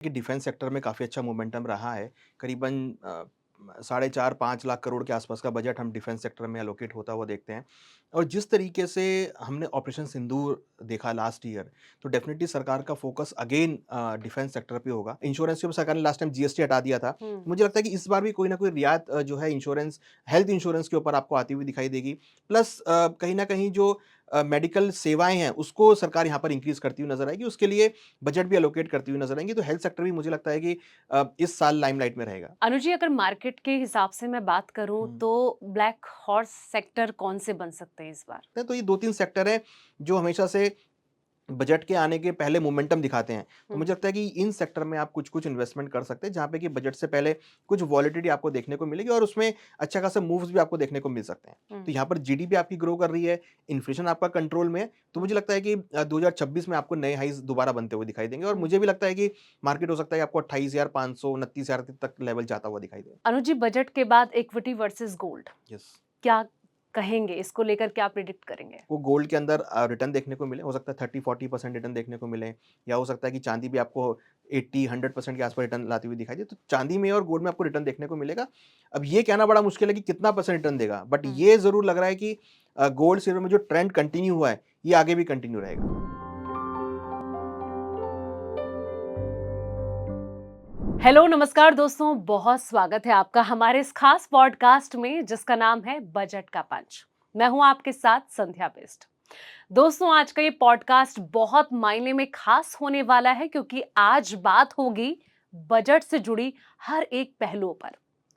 कि defence sector में काफ़ी अच्छा मोमेंटम रहा है। करीबन साढ़े 4-5 लाख करोड़ के आसपास का बजट हम डिफेंस सेक्टर में एलोकेट होता हुआ देखते हैं। और जिस तरीके से हमने ऑपरेशन सिंदूर देखा लास्ट ईयर, तो डेफ़िनिटली सरकार का फ़ोकस अगेन डिफेंस सेक्टर पे होगा। इंश्योरेंस पे सरकार ने लास्ट टाइम जीएसटी हटा दिया था। हुँ। मुझे लगता है कि इस बार भी कोई ना कोई रियायत जो है इंश्योरेंस हेल्थ इंश्योरेंस के ऊपर आपको आती हुई दिखाई देगी। प्लस कहीं न कहीं जो मेडिकल सेवाएँ हैं, उसको सरकार यहाँ पर इंक्रीज़ करती हुई नज़र आएगी। उसके लिए बजट भी एलोकेट करती हुई नज़र आएँगी। तो हेल्थ सेक्टर भी मुझे लगता है कि इस साल लाइमलाइट में रहेगा। अनुज जी, अगर मार्केट के हिसाब से मैं बात करूँ हुँ। तो ब्लैक हॉर्स सेक्टर कौन से बन सकते हैं इस बार? तो ये 2-3 सेक्टर हैं, जो हमेशा से बजट के आने के पहले मोमेंटम दिखाते हैं। तो हुँ। मुझे लगता है कि इन सेक्टर में आप कुछ-कुछ इन्वेस्टमेंट कर सकते हैं, जहाँ पे कि बजट से पहले कुछ वॉलेटिलिटी आपको देखने को मिलेगी और उसमें अच्छा खासा मूव्स भी आपको देखने को मिल सकते हैं। हुँ। तो यहाँ पर जीडीपी आपकी ग्रो कर रही है, इन्फ्लेशन आपका कंट्रोल में है, तो हुँ। मुझे लगता है कि 2026 में आपको नए हाईज़ दोबारा बनते हुए दिखाई देंगे और हुँ। मुझे भी लगता है कि मार्केट हो सकता है कि आपको 28,500 29,000 तक लेवल जाता हुआ दिखाई दे। अनुज जी, बजट के बाद इक्विटी वर्सेस गोल्ड, यस। क्या कहेंगे? इसको लेकर क्या प्रेडिक्ट करेंगे? को गोल्ड के अंदर रिटर्न देखने को मिले, हो सकता है 30-40% रिटर्न देखने को मिले या हो सकता है कि चांदी भी आपको 80-100% के आसपास रिटर्न लाती हुई दिखाई दे। तो चांदी में और गोल्ड में आपको रिटर्न देखने को मिलेगा। अब ये कहना बड़ा मुश्किल है कि कितना परसेंट रिटर्न देगा, बट हुँ। ये ज़रूर लग रहा है कि गोल्ड सिल्वर में जो ट्रेंड कंटिन्यू हुआ है, ये आगे भी कंटिन्यू रहेगा। हेलो, नमस्कार दोस्तों, बहुत स्वागत है आपका हमारे इस खास पॉडकास्ट में जिसका नाम है बजट का पंच। मैं हूं आपके साथ संध्या बिष्ट। दोस्तों, आज का ये पॉडकास्ट बहुत मायने में खास होने वाला है क्योंकि आज बात होगी बजट से जुड़ी हर एक पहलू पर।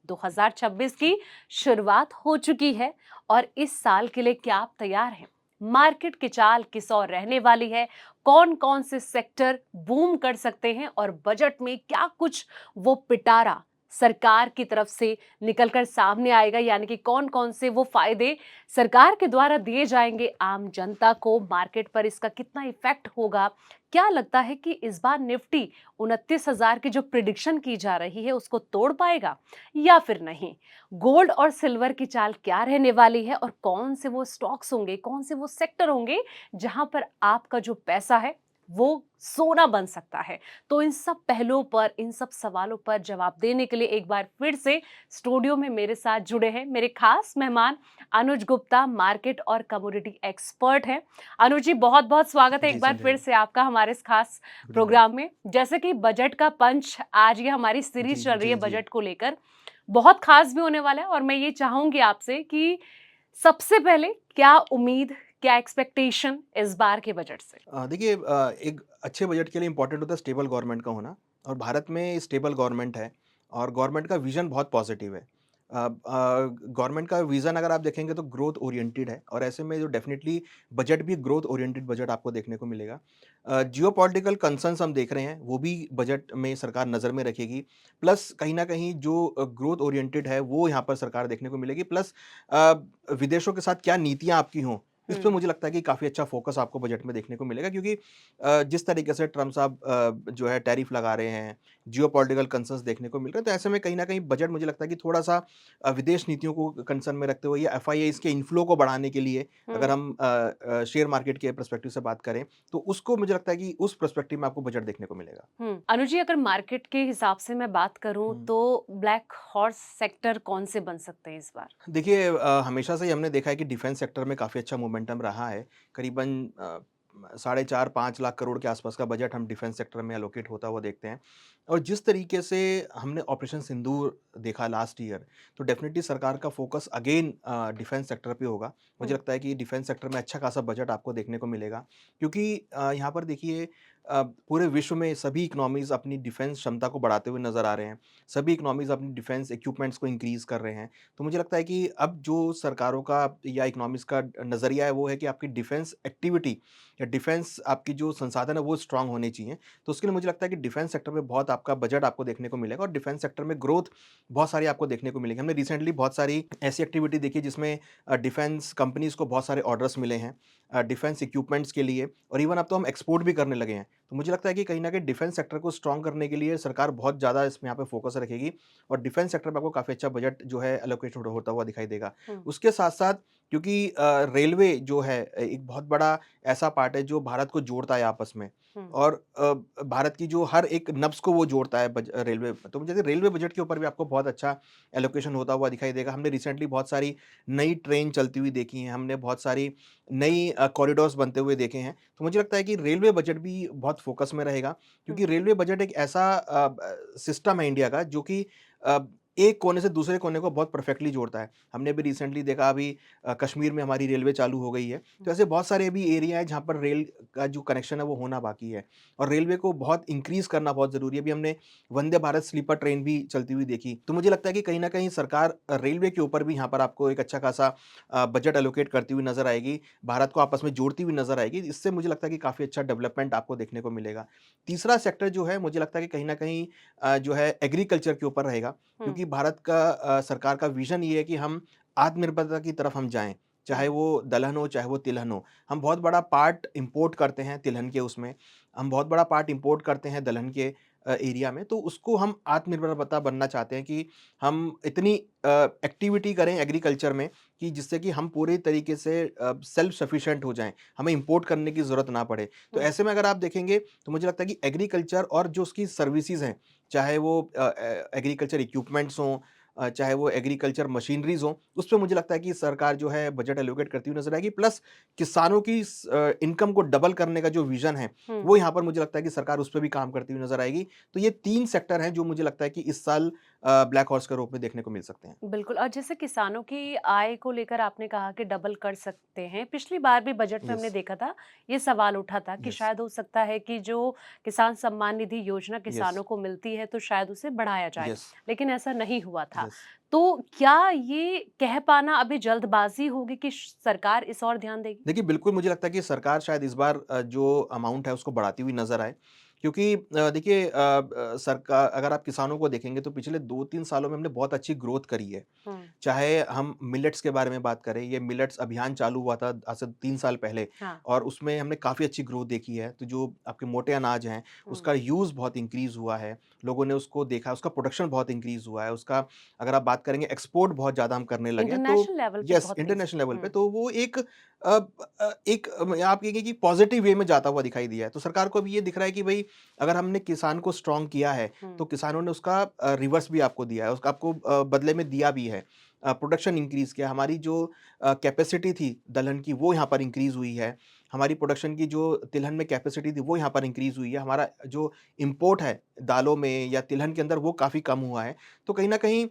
2026 की शुरुआत हो चुकी है और इस साल के लिए क्या आप तैयार हैं? मार्केट की चाल किस ओर रहने वाली है? कौन कौन से सेक्टर बूम कर सकते हैं और बजट में क्या कुछ वो पिटारा सरकार की तरफ से निकलकर सामने आएगा, यानी कि कौन कौन से वो फायदे सरकार के द्वारा दिए जाएंगे आम जनता को, मार्केट पर इसका कितना इफेक्ट होगा। क्या लगता है कि इस बार निफ्टी 29,000 की जो प्रिडिक्शन की जा रही है उसको तोड़ पाएगा या फिर नहीं? गोल्ड और सिल्वर की चाल क्या रहने वाली है और कौन से वो स्टॉक्स होंगे, कौन से वो सेक्टर होंगे जहां पर आपका जो पैसा है वो सोना बन सकता है? तो इन सब पहलुओं पर, इन सब सवालों पर जवाब देने के लिए एक बार फिर से स्टूडियो में मेरे साथ जुड़े हैं मेरे खास मेहमान अनुज गुप्ता, मार्केट और कमोडिटी एक्सपर्ट हैं। अनुज जी, बहुत बहुत स्वागत है एक जी, बार संध्या फिर जी। से आपका हमारे इस खास गुड इवनिंग। प्रोग्राम में। जैसे कि बजट का पंच, आज ये हमारी जी, सीरीज चल रही है जी, जी। बजट को लेकर, बहुत खास भी होने वाला है और मैं ये चाहूंगी आपसे कि सबसे पहले क्या उम्मीद, क्या एक्सपेक्टेशन इस बार के बजट से? देखिए, एक अच्छे बजट के लिए इम्पोर्टेंट होता है स्टेबल गवर्नमेंट का होना और भारत में स्टेबल गवर्नमेंट है और गवर्नमेंट का विज़न बहुत पॉजिटिव है। गवर्नमेंट का विज़न अगर आप देखेंगे तो ग्रोथ ओरिएंटेड है और ऐसे में जो डेफ़िनिटली बजट भी ग्रोथ ओरिएंटेड बजट आपको देखने को मिलेगा। जियोपॉलिटिकल कंसर्न्स हम देख रहे हैं, वो भी बजट में सरकार नज़र में रखेगी। प्लस कहीं न कहीं जो ग्रोथ ओरिएंटेड है, वो यहाँ पर सरकार देखने को मिलेगी। प्लस अ, विदेशों के साथ क्या नीतियाँ आपकी हों, इस पे हम्म। मुझे लगता है कि काफ़ी अच्छा फ़ोकस आपको बजट में देखने को मिलेगा क्योंकि जिस तरीके से ट्रम्प साहब जो है टैरिफ लगा रहे हैं, जियोपॉलिटिकल कंसर्न्स देखने को मिल रहे हैं, तो ऐसे में कहीं न कहीं बजट मुझे लगता है कि थोड़ा-सा विदेश नीतियों को कंसर्न में रखते हुए या एफआईआईज़ के इन्फ्लो को बढ़ाने के लिए अगर हम्म। हम शेयर मार्केट के पर्सपेक्टिव से बात करें, तो उसको मुझे लगता है कि उस पर्सपेक्टिव में आपको बजट देखने को मिलेगा। अनुज जी, अगर मार्केट के हिसाब से मैं बात करूं हुँ। तो ब्लैक हॉर्स सेक्टर कौन से बन सकते हैं इस बार? देखिए, हमेशा से ही हमने देखा है कि डिफेंस सेक्टर में काफ़ी अच्छा मोमेंटम रहा है। करीबन साढ़े 4-5 लाख करोड़ के आसपास का बजट हम डिफेंस सेक्टर में एलोकेट होता हुआ देखते हैं। और जिस तरीके से हमने ऑपरेशन सिंदूर देखा लास्ट ईयर, तो डेफ़िनिटली सरकार का फ़ोकस अगेन डिफेंस सेक्टर पे होगा। मुझे हम्म। लगता है कि डिफेंस सेक्टर में अच्छा खासा बजट आपको देखने को मिलेगा क्योंकि यहाँ पर देखिए, पूरे विश्व में सभी इकोनॉमीज़ अपनी डिफेंस क्षमता को बढ़ाते हुए नज़र आ रहे हैं। सभी इकोनॉमीज़ अपनी डिफेंस इक्विपमेंट्स को इंक्रीज़ कर रहे हैं। तो मुझे लगता है कि अब जो सरकारों का या इकोनॉमिक्स का नज़रिया है वो है कि आपकी डिफेंस एक्टिविटी या डिफेंस आपकी जो संसाधन है वो स्ट्रांग होने चाहिए। तो उसके लिए मुझे लगता है कि डिफेंस सेक्टर में बहुत आपका बजट आपको देखने को मिलेगा और डिफेंस सेक्टर में ग्रोथ बहुत सारी आपको देखने को मिलेगी। हमने रिसेंटली बहुत सारी ऐसी एक्टिविटी देखी जिसमें डिफेंस कंपनीज़ को बहुत सारे ऑर्डर्स मिले हैं डिफेंस इक्विपमेंट्स के लिए और इवन अब तो हम एक्सपोर्ट भी करने लगे हैं। तो मुझे लगता है कि कहीं न कहीं डिफेंस सेक्टर को स्ट्रांग करने के लिए सरकार बहुत ज़्यादा इसमें यहाँ पे फोकस रखेगी और डिफेंस सेक्टर में आपको काफ़ी अच्छा बजट जो है एलोकेट होता हुआ दिखाई देगा। हम्म। उसके साथ-साथ क्योंकि रेलवे जो है एक बहुत बड़ा ऐसा पार्ट है जो भारत को जोड़ता है आपस में हुँ, और भारत की जो हर एक नब्ज़ को वो जोड़ता है रेलवे। तो मुझे रेलवे बजट के ऊपर भी आपको बहुत अच्छा एलोकेशन होता हुआ दिखाई देगा। हमने रिसेंटली बहुत सारी नई ट्रेन चलती हुई देखी हैं, हमने बहुत सारी नई कॉरिडोर्स बनते हुए देखे हैं। तो मुझे लगता है कि रेलवे बजट भी बहुत फ़ोकस में रहेगा हुँ, क्योंकि रेलवे बजट एक ऐसा सिस्टम है इंडिया का जो कि अ, एक कोने से दूसरे कोने को बहुत परफेक्टली जोड़ता है। हमने अभी रिसेंटली देखा अभी कश्मीर में हमारी रेलवे चालू हो गई है। तो हुँ। ऐसे बहुत सारे अभी एरिया हैं जहाँ पर रेल का जो कनेक्शन है वो होना बाकी है और रेलवे को बहुत इंक्रीज़ करना बहुत ज़रूरी है। अभी हमने वंदे भारत स्लीपर ट्रेन भी चलती हुई देखी। तो मुझे लगता है कि कहीं न कहीं सरकार रेलवे के ऊपर भी यहाँ पर आपको एक अच्छा खासा बजट एलोकेट करती हुई नज़र आएगी। भारत को आपस में जोड़ती हुई नज़र आएगी। इससे मुझे लगता है कि काफ़ी अच्छा डेवलपमेंट आपको देखने को मिलेगा। तीसरा सेक्टर जो है मुझे लगता है कि कहीं न कहीं जो है एग्रीकल्चर के ऊपर रहेगा हुँ, क्योंकि भारत का सरकार का विज़न ये है कि हम आत्मनिर्भरता की तरफ हम जाएँ। चाहे हुँ, वो दलहन हो, चाहे वो तिलहन हो। हम बहुत बड़ा पार्ट इम्पोर्ट करते हैं तिलहन के उसमें, हम बहुत बड़ा पार्ट इम्पोर्ट करते हैं दलहन के एरिया में, तो उसको हम आत्मनिर्भरता बनना चाहते हैं कि हम इतनी एक्टिविटी करें एग्रीकल्चर में कि जिससे कि हम पूरे तरीके से सेल्फ सफिशिएंट हो जाएँ, हमें इम्पोर्ट करने की ज़रूरत ना पड़े। तो हुँ, ऐसे में अगर आप देखेंगे, तो मुझे लगता है कि एग्रीकल्चर और जो उसकी सर्विसेज़ हैं, चाहे वो एग्रीकल्चर इक्विपमेंट्स हों चाहे वो एग्रीकल्चर मशीनरीज़ हों, उसपे मुझे लगता है कि सरकार जो है बजट एलोकेट करती हुई नज़र आएगी। प्लस किसानों की इनकम को डबल करने का जो विज़न है, हुँ। वो यहाँ पर मुझे लगता है कि सरकार उस पे भी काम करती हुई नज़र आएगी। तो ये 3 सेक्टर हैं जो मुझे लगता है कि इस साल ब्लैक हॉर्स के रूप में देखने को मिल सकते हैं। बिल्कुल और जैसे किसानों की आय को लेकर आपने कहा कि डबल कर सकते हैं। पिछली बार भी बजट में हमने यस, देखा था, ये सवाल उठा था कि यस, शायद हो सकता है कि जो किसान सम्मान निधि योजना यस, किसानों को मिलती है, तो शायद उसे बढ़ाया जाए, यस, लेकिन ऐसा नहीं हुआ था। यस। तो क्या ये कह पाना अभी जल्दबाज़ी होगी कि श सरकार इस ओर ध्यान देगी? देखिए, बिल्कुल मुझे लगता है कि सरकार शायद इस बार जो अमाउंट है उसको बढ़ाती हुई नज़र आए। क्योंकि देखिए सरका अगर आप किसानों को देखेंगे तो पिछले 2-3 सालों में हमने बहुत अच्छी ग्रोथ करी है। हुँ, चाहे हम मिलेट्स के बारे में बात करें, ये मिलेट्स अभियान चालू हुआ था आज से 3 साल पहले हाँ, और उसमें हमने काफ़ी अच्छी ग्रोथ देखी है। तो जो आपके मोटे अनाज हैं, हुँ। उसका यूज़ बहुत इंक्रीज़ हुआ है। लोगों ने उसको देखा, उसका प्रोडक्शन बहुत इंक्रीज़ हुआ है। उसका अगर आप बात करेंगे एक्सपोर्ट बहुत ज़्यादा हम करने लगे हैं। तो इंटरनेशनल लेवल पे येस, बहुत तेज़ी इंटरनेशनल से। लेवल पे हुँ, तो वो एक आप कहेंगे कि पॉज़िटिव वे में जाता हुआ दिखाई दिया है। तो सरकार को अभी ये दिख रहा है कि भई अगर हमने किसान को स्ट्रॉन्ग किया है, हुँ, तो किसानों ने उसका रिवर्स भी आपको दिया है, उसका आपको बदले में दिया भी है। प्रोडक्शन इंक्रीज़ किया, हमारी जो कैपेसिटी थी दलहन की वो यहाँ पर इंक्रीज़ हुई है। हमारी प्रोडक्शन की जो तिलहन में कैपेसिटी थी वो यहाँ पर इंक्रीज़ हुई है। हमारा जो इम्पोर्ट है दालों में या तिलहन के अंदर वो काफ़ी कम हुआ है। तो कहीं न कहीं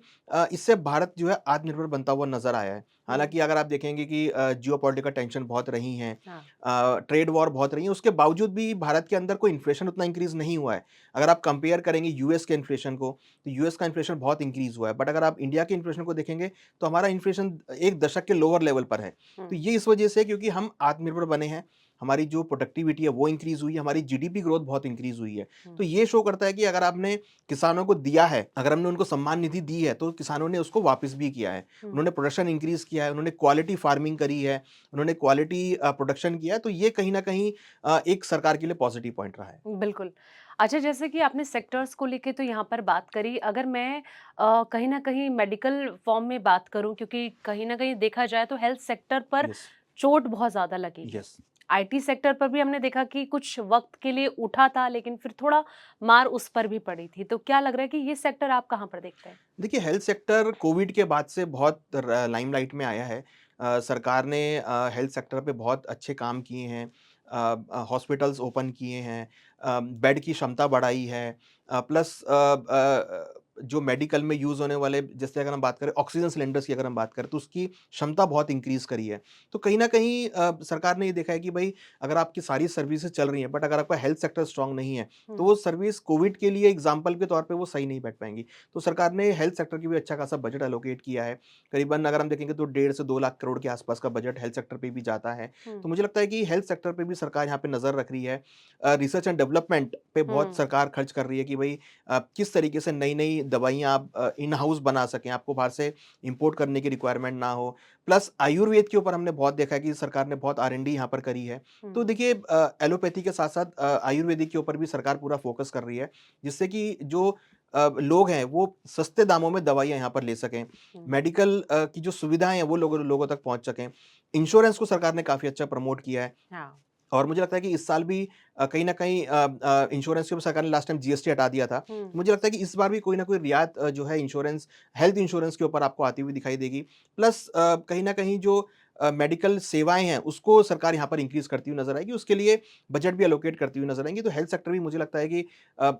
इससे भारत जो है आत्मनिर्भर बनता हुआ नज़र आया है। हुँ, हालाँकि अगर आप देखेंगे कि जियोपॉलिटिकल टेंशन बहुत रही हैं हाँ, ट्रेड वॉर बहुत रही है, उसके बावजूद भी भारत के अंदर कोई इन्फ्लेशन उतना इंक्रीज़ नहीं हुआ है। अगर आप कंपेयर करेंगे यूएस के इन्फ्लेशन को, तो यूएस का इन्फ्लेशन बहुत इंक्रीज़ हुआ है। बट अगर आप इंडिया के इन्फ्लेशन को देखेंगे, तो हमारा इन्फ्लेशन 1 दशक के लोअर लेवल पर है। तो हुँ, ये इस वजह से है क्योंकि हम आत्मनिर्भर बने हैं, हमारी जो प्रोडक्टिविटी है वो इंक्रीज़ हुई है, हमारी जीडीपी ग्रोथ बहुत इंक्रीज़ हुई है। हुँ, तो ये शो करता है कि अगर आपने किसानों को दिया है, अगर हमने उनको सम्मान निधि दी है, तो किसानों ने उसको वापस भी किया है। हुँ। उन्होंने प्रोडक्शन इंक्रीज़ किया है, उन्होंने क्वालिटी फार्मिंग करी है, उन्होंने क्वालिटी प्रोडक्शन किया है, तो ये कहीं न कहीं एक सरकार के लिए पॉज़िटिव पॉइंट रहा है। बिल्कुल। अच्छा जैसे कि आपने सेक्टर्स को लेके तो यहाँ पर बात करी, अगर मैं कहीं न कहीं मेडिकल फ़ॉर्म में बात करूँ क्योंकि कहीं न कहीं देखा जाए तो हेल्थ सेक्टर पर यस, चोट बहुत ज़्यादा लगी है। यस। आईटी सेक्टर पर भी हमने देखा कि कुछ वक़्त के लिए उठा था लेकिन फिर थोड़ा मार उस पर भी पड़ी थी। तो क्या लग रहा है कि ये सेक्टर आप कहाँ पर देखते हैं? देखिए, हेल्थ सेक्टर कोविड के बाद से बहुत लाइमलाइट में आया है। सरकार ने हेल्थ सेक्टर पे बहुत अच्छे काम किए हैं। हॉस्पिटल्स ओपन किए हैं, बेड की क्षमता बढ़ाई है। प्लस जो मेडिकल में यूज़ होने वाले जैसे अगर हम बात करें ऑक्सीजन सिलेंडर्स की अगर हम बात करें, तो उसकी क्षमता बहुत इंक्रीज़ करी है। तो कहीं न कहीं सरकार ने ये देखा है कि भई अगर आपकी सारी सर्विसेज़ चल रही हैं, बट अगर आपका हेल्थ सेक्टर स्ट्रॉन्ग नहीं है, तो हुँ, वो सर्विस कोविड के लिए एग्ज़ाम्पल के तौर पे वो सही नहीं बैठ पाएँगी। तो सरकार ने हेल्थ सेक्टर की भी अच्छा खासा बजट एलोकेट किया है। करीबन अगर हम देखेंगे तो 1.5 से 2 लाख करोड़ के आसपास का बजट हेल्थ सेक्टर पे भी जाता है। हुँ, तो मुझे लगता है कि हेल्थ सेक्टर पे भी सरकार यहाँ पे नज़र रख रही है। रिसर्च एंड डेवलपमेंट पे बहुत हुँ, सरकार खर्च कर रही है कि भई किस तरीके से नई-नई दवाइयाँ आप इन हाउस बना सकें, आपको बाहर से इम्पोर्ट करने की रिक्वायरमेंट ना हो। प्लस आयुर्वेद के ऊपर हमने बहुत देखा है कि सरकार ने बहुत आर-एन-डी यहाँ पर करी है। तो हुँ, देखिए एलोपैथी के साथ-साथ आयुर्वेदिक के ऊपर भी सरकार पूरा फ़ोकस कर रही है, जिससे कि जो लोग हैं वो सस्ते दामों में दवाइयाँ यहाँ पर ले सकें, हुँ, मेडिकल की जो सुविधाएँ हैं वो लोगों लोगों तक पहुँच सकें। इंश्योरेंस को सरकार ने काफ़ी अच्छा प्रमोट किया है। हाँ। और मुझे लगता है कि इस साल भी कहीं न कहीं इंश्योरेंस के ऊपर सरकार ने लास्ट टाइम जीएसटी हटा दिया था। हुँ, तो मुझे लगता है कि इस बार भी कोई न कोई रियायत जो है इंश्योरेंस हेल्थ इंश्योरेंस के ऊपर आपको आती हुई दिखाई देगी। प्लस कहीं न कहीं जो मेडिकल सेवाएँ हैं, उसको सरकार यहाँ पर इंक्रीज़ करती हुई नज़र आएगी। उसके लिए बजट भी एलोकेट करती हुई नज़र आएँगी। तो हेल्थ सेक्टर भी मुझे लगता है कि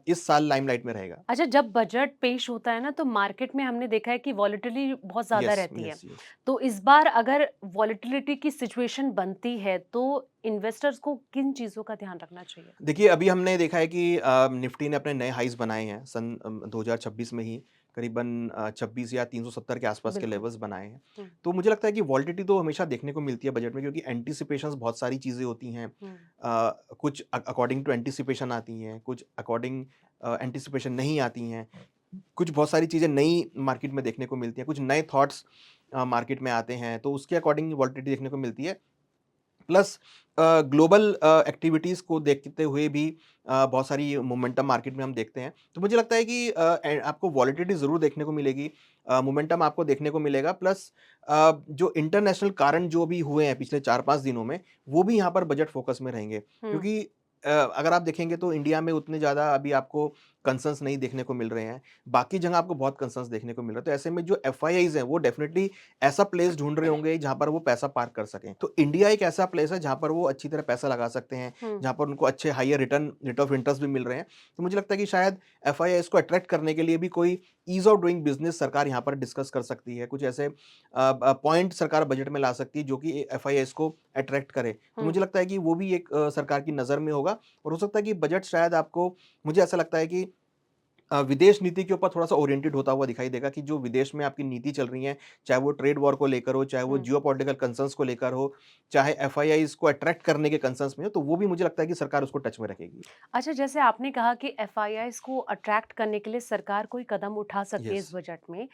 इस साल लाइमलाइट में रहेगा। अच्छा, जब बजट पेश होता है ना, तो मार्केट में हमने देखा है कि वॉलेटिलिटी बहुत ज़्यादा यस, रहती है। Yes, yes. तो इस बार अगर वॉलेटिलिटी की सिचुएशन बनती है, तो इन्वेस्टर्स को किन चीज़ों का ध्यान रखना चाहिए? देखिए, अभी हमने देखा है कि निफ्टी ने अपने नए हाईज़ बनाए हैं सन 2026 में ही करीबन 26 या 370 के आसपास के बिल्कुल। लेवल्स बनाए हैं। हुँ, तो मुझे लगता है कि वोलेटिलिटी तो हमेशा देखने को मिलती है बजट में क्योंकि एंटीसिपेशंस बहुत सारी चीज़ें होती हैं। हुँ, कुछ अकॉर्डिंग टू एंटीसिपेशन आती हैं, कुछ अकॉर्डिंग एंटीसिपेशन नहीं आती हैं। कुछ बहुत सारी चीज़ें नई मार्केट में देखने को मिलती हैं, कुछ नए थॉट्स मार्केट में आते हैं, तो उसके अकॉर्डिंग वोलेटिलिटी देखने को मिलती है। प्लस ग्लोबल एक्टिविटीज़ को देखते हुए भी बहुत सारी मोमेंटम मार्केट में हम देखते हैं। तो मुझे लगता है कि आपको वॉलेटिलिटी ज़रूर देखने को मिलेगी, मोमेंटम आपको देखने को मिलेगा प्लस जो इंटरनेशनल कारण जो भी हुए हैं पिछले 4-5 दिनों में, वो भी यहाँ पर बजट फ़ोकस में रहेंगे। हुँ, क्योंकि अगर आप देखेंगे तो इंडिया में उतने ज़्यादा अभी आपको कंसर्न्स नहीं देखने को मिल रहे हैं। बाकी जगह आपको बहुत कंसर्न्स देखने को मिल रहा है। तो ऐसे में जो एफआईआईज़ हैं, वो डेफ़िनिटली ऐसा प्लेस ढूँढ रहे होंगे जहाँ पर वो पैसा पार्क कर सकें। तो इंडिया एक ऐसा प्लेस है जहाँ पर वो अच्छी तरह पैसा लगा सकते हैं, हुँ। जहाँ पर उनको अच्छे higher return rate of interest भी मिल रहे हैं। तो मुझे लगता है कि शायद एफआईआईज़ को अट्रैक्ट करने के लिए भी कोई ईज़ ऑफ डूइंग बिज़नेस सरकार यहाँ पर डिस्कस कर सकती है। कुछ ऐसे पॉइंट सरकार बजट में ला सकती है जो कि एफआईआईज़ को अट्रैक्ट करे। तो हुँ। मुझे लगता है कि वो भी एक सरकार की नज़र में होगा और हो सकता है कि बजट शायद आपको मुझे ऐसा लगता है कि विदेश नीति के ऊपर थोड़ा-सा ओरिएंटेड होता हुआ दिखाई देगा कि जो विदेश में आपकी नीति चल रही है, चाहे वो ट्रेड वॉर को लेकर हो, चाहे वो हुँ। जियोपॉलिटिकल कंसर्न्स को लेकर हो, चाहे एफआईआईज़ को अट्रैक्ट करने के कंसर्न्स में हो, तो वो भी मुझे लगता है कि सरकार उसको टच में रखेगी। अच्छा, जैसे आपने कहा कि एफआईआईज़ को अट्रैक्ट करने के लिए सरकार कोई कदम उठा सकती है यस, इस बजट में।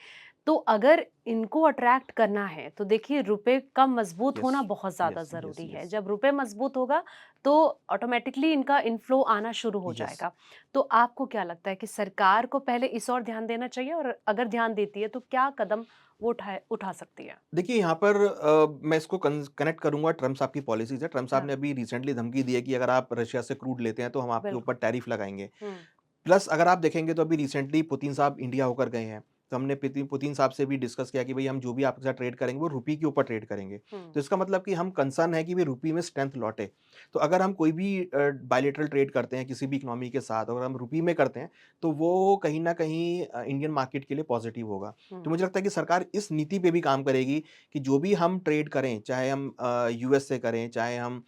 तो अगर इनको अट्रैक्ट करना है, तो देखिए रुपए का मज़बूत यस, होना बहुत ज़्यादा यस, यस, ज़रूरी है। यस, जब रुपए मज़बूत होगा, तो ऑटोमैटिकली इनका इन्फ्लो आना शुरू हो यस। जाएगा। तो आपको क्या लगता है कि सरकार को पहले इस ओर ध्यान देना चाहिए और अगर ध्यान देती है, तो क्या कदम वो उठा सकती है? देखिए यहाँ पर मैं इसको कनेक्ट करूँगा ट्रम्प साहब की पॉलिसी से। ट्रम्प साहब हाँ, ने अभी रिसेंटली धमकी दी है कि अगर आप रशिया से क्रूड लेते हैं, तो हम आपके ऊपर बिल्कुल। टैरिफ लगाएँगे। हुँ, प्लस अगर आप देखेंगे तो अभी रिसेंटली पुतिन साहब इंडिया होकर गए हैं। तो हमने पिति पुतिन साहब से भी डिस्कस किया कि भई हम जो भी आपके साथ ट्रेड करेंगे वो रुपये के ऊपर ट्रेड करेंगे। हुँ, तो इसका मतलब कि हम कंसर्न है कि भई रुपये में स्ट्रेंथ लौटे। तो अगर हम कोई भी बायलैटरल ट्रेड करते हैं किसी भी इकोनॉमी के साथ अगर हम रुपये में करते हैं, तो वो कहीं न कहीं इंडियन मार्केट के लिए पॉज़िटिव होगा। तो हुँ, मुझे लगता है कि सरकार इस नीति पे भी काम करेगी कि जो भी हम ट्रेड करें, चाहे हम यूएस से करें, चाहे हम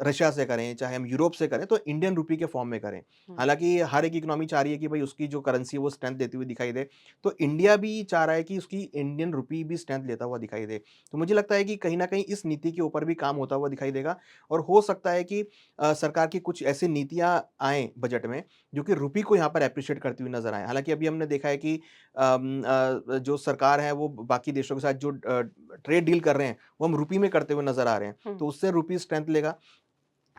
रशिया से करें, चाहे हम यूरोप से करें, तो इंडियन रूपी के फॉर्म में करें। हुँ, हालाँकि हर एक इकोनॉमी चाह रही है कि भई उसकी जो करेंसी है वो स्ट्रेंथ देती हुई दिखाई दे। तो इंडिया भी चाह रहा है कि उसकी इंडियन रूपी भी स्ट्रेंथ लेता हुआ दिखाई दे। तो मुझे लगता है कि कहीं न कहीं इस नीति के ऊपर भी काम होता हुआ दिखाई देगा और हो सकता है कि सरकार की कुछ ऐसी नीतियाँ आएँ बजट में, जो कि रूपी को यहाँ पर एप्रिशिएट करती हुई नज़र आएँ। हालाँकि अभी हमने देखा है कि जो सरकार है वो बाकी देशों के साथ जो ट्रेड डील कर रहे हैं, वो हम रूपी में करते हुए नज़र आ रहे हैं। हुँ। तो उससे रूपी स्ट्रेंथ लेगा।